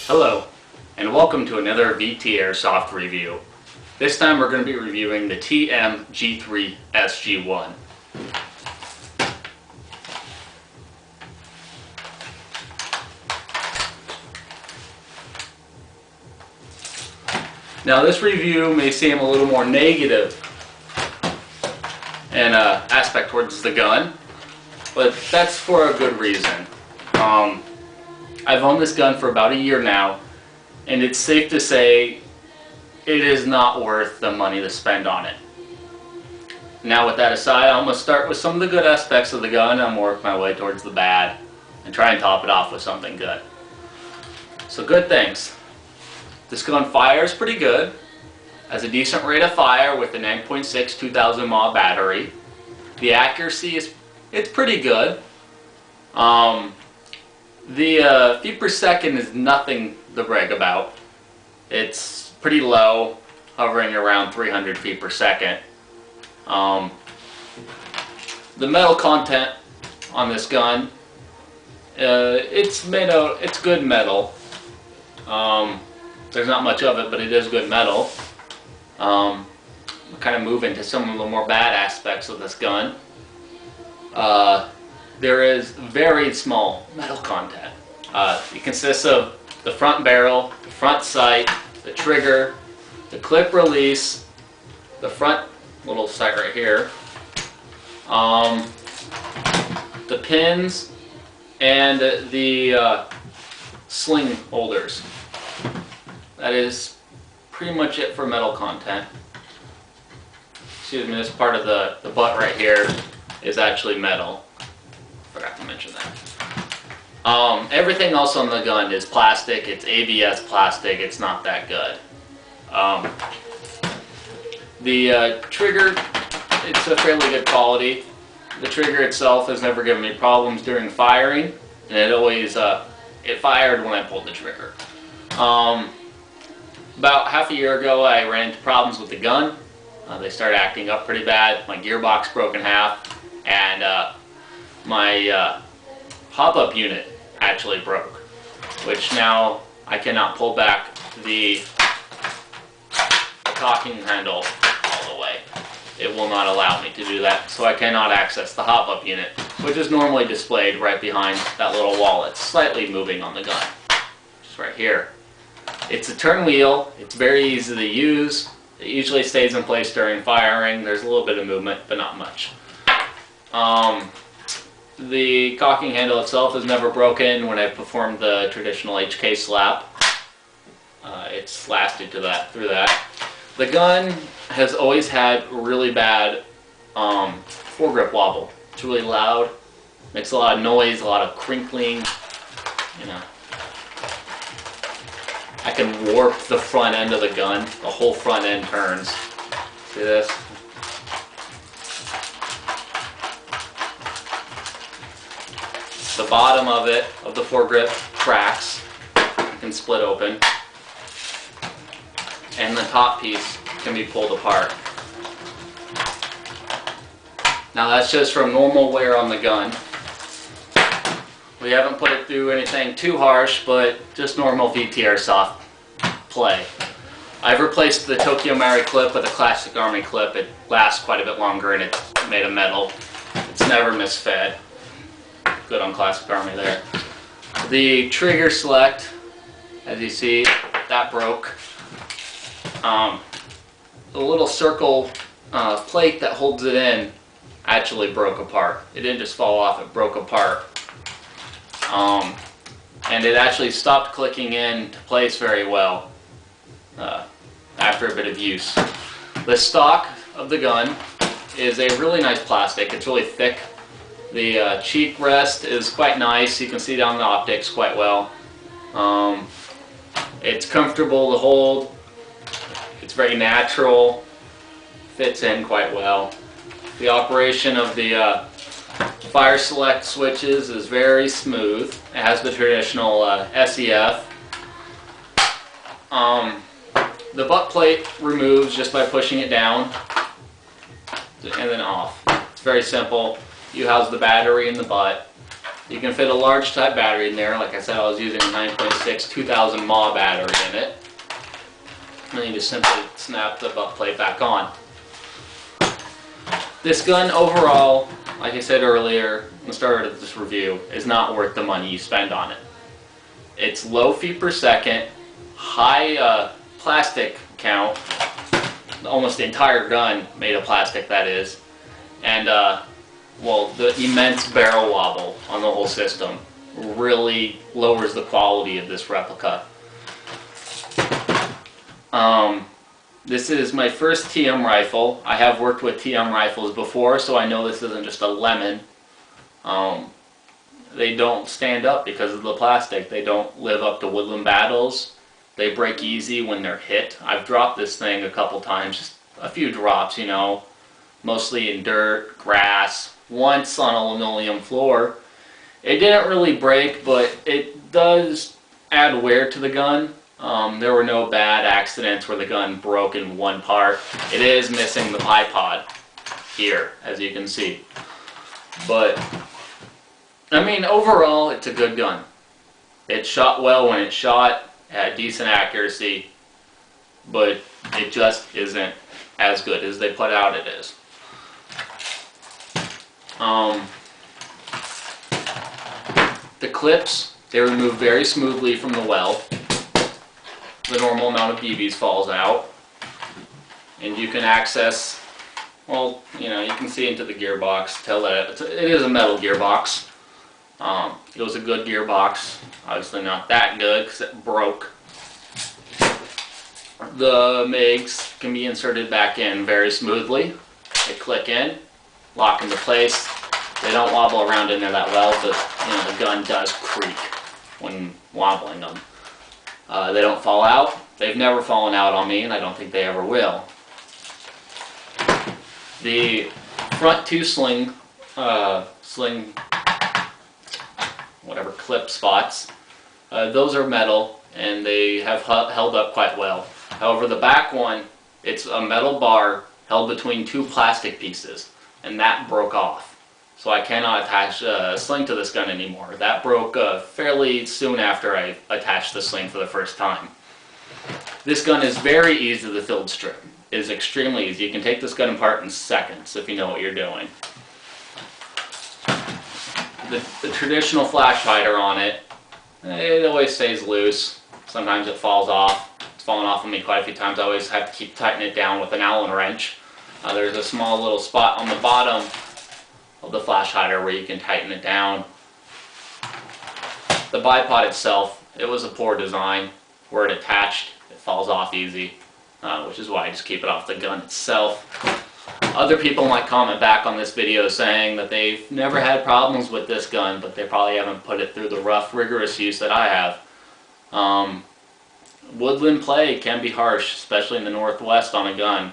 Hello, and welcome to another VT Airsoft review. This time we're going to be reviewing the TM-G3 SG-1. Now this review may seem a little more negative in aspect towards the gun, but that's for a good reason. I've owned this gun for about a year now, and it's safe to say it is not worth the money to spend on it. Now with that aside, I'm going to start with some of the good aspects of the gun. I'm going to work my way towards the bad and try and top it off with something good. So good things. This gun fires pretty good. Has a decent rate of fire with a 9.6 2000 mAh battery. The accuracy it's pretty good. The feet per second is nothing to brag about. It's pretty low, hovering around 300 feet per second. The metal content on this gun, it's good metal. There's not much of it, but it is good metal. We'll kind of move into some of the more bad aspects of this gun. There is very small metal content. It consists of the front barrel, the front sight, the trigger, the clip release, the front little sight right here, the pins, and the sling holders. That is pretty much it for metal content. Excuse me, this part of the butt right here is actually metal. Forgot to mention that. Everything else on the gun is plastic. It's ABS plastic. It's not that good. The trigger, it's a fairly good quality. The trigger itself has never given me problems during firing, and it always it fired when I pulled the trigger. About half a year ago, I ran into problems with the gun. They started acting up pretty bad. My gearbox broke in half, and my hop-up unit actually broke, which now I cannot pull back the cocking handle all the way. It will not allow me to do that, so I cannot access the hop-up unit, which is normally displayed right behind that little wall. It's slightly moving on the gun, just right here. It's a turn wheel. It's very easy to use. It usually stays in place during firing. There's a little bit of movement, but not much. The cocking handle itself is never broken when I performed the traditional HK slap. It's lasted through that. The gun has always had really bad foregrip wobble. It's really loud, makes a lot of noise, a lot of crinkling. You know, I can warp the front end of the gun. The whole front end turns. See this? The bottom of it, of the foregrip, cracks. You can split open. And the top piece can be pulled apart. Now that's just from normal wear on the gun. We haven't put it through anything too harsh, but just normal VT Airsoft play. I've replaced the Tokyo Marui clip with a classic Army clip. It lasts quite a bit longer, and it's made of metal. It's never misfed. Good on classic Army there. The trigger select, as you see, that broke. The little circle plate that holds it in actually broke apart. It didn't just fall off, it broke apart. And it actually stopped clicking into place very well after a bit of use. The stock of the gun is a really nice plastic. It's really thick. The cheek rest is quite nice. You can see down the optics quite well. It's comfortable to hold. It's very natural. Fits in quite well. The operation of the fire select switches is very smooth. It has the traditional SEF. The butt plate removes just by pushing it down and then off. It's very simple. You house the battery in the butt. You can fit a large type battery in there. Like I said, I was using a 9.6 2000 mAh battery in it. And then you just simply snap the butt plate back on. This gun overall, like I said earlier in the start of this review, is not worth the money you spend on it. It's low feet per second, high plastic count, almost the entire gun made of plastic, that is, and well, the immense barrel wobble on the whole system really lowers the quality of this replica. This is my first TM rifle. I have worked with TM rifles before, so I know this isn't just a lemon. They don't stand up because of the plastic. They don't live up to woodland battles. They break easy when they're hit. I've dropped this thing a couple times, just a few drops, you know, mostly in dirt, grass, once on a linoleum floor. It didn't really break, but it does add wear to the gun. There were no bad accidents where the gun broke in one part. It is missing the bipod here, as you can see. But, I mean, overall, it's a good gun. It shot well when it shot, had decent accuracy, but it just isn't as good as they put out it is. The clips, they remove very smoothly from the well. The normal amount of BBs falls out, and you can access, well, you know, you can see into the gearbox, tell that it is a metal gearbox. It was a good gearbox, obviously not that good because it broke. The MIGs can be inserted back in very smoothly. They click in, lock into place. They don't wobble around in there that well, but you know, the gun does creak when wobbling them. They don't fall out. They've never fallen out on me, and I don't think they ever will. The front two sling whatever clip spots, those are metal, and they have held up quite well. However, the back one, it's a metal bar held between two plastic pieces, and that broke off. So I cannot attach a sling to this gun anymore. That broke fairly soon after I attached the sling for the first time. This gun is very easy to field strip. It is extremely easy. You can take this gun apart in seconds if you know what you're doing. The traditional flash hider on it, it always stays loose. Sometimes it falls off. It's fallen off on me quite a few times. I always have to keep tightening it down with an Allen wrench. There's a small little spot on the bottom of the flash hider where you can tighten it down. The bipod itself, it was a poor design. Where it attached, it falls off easy, which is why I just keep it off the gun itself. Other people might comment back on this video saying that they've never had problems with this gun, but they probably haven't put it through the rough, rigorous use that I have. Woodland play can be harsh, especially in the Northwest on a gun.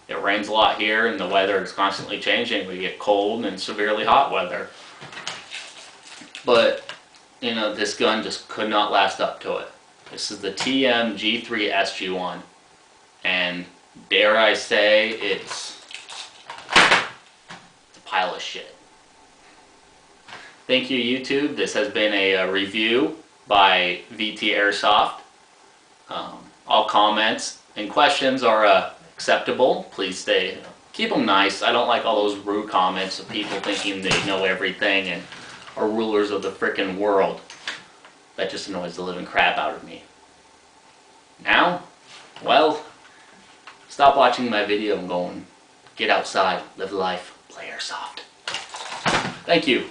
It rains a lot here, and the weather is constantly changing. We get cold and severely hot weather. But, you know, this gun just could not last up to it. This is the TM G3 SG-1, and dare I say, it's a pile of shit. Thank you, YouTube. This has been a review by VT Airsoft. All comments and questions are acceptable. Please keep them nice. I don't like all those rude comments of people thinking they know everything and are rulers of the frickin' world. That just annoys the living crap out of me. Now, well, stop watching my video and go and get outside, live life, play airsoft. Thank you.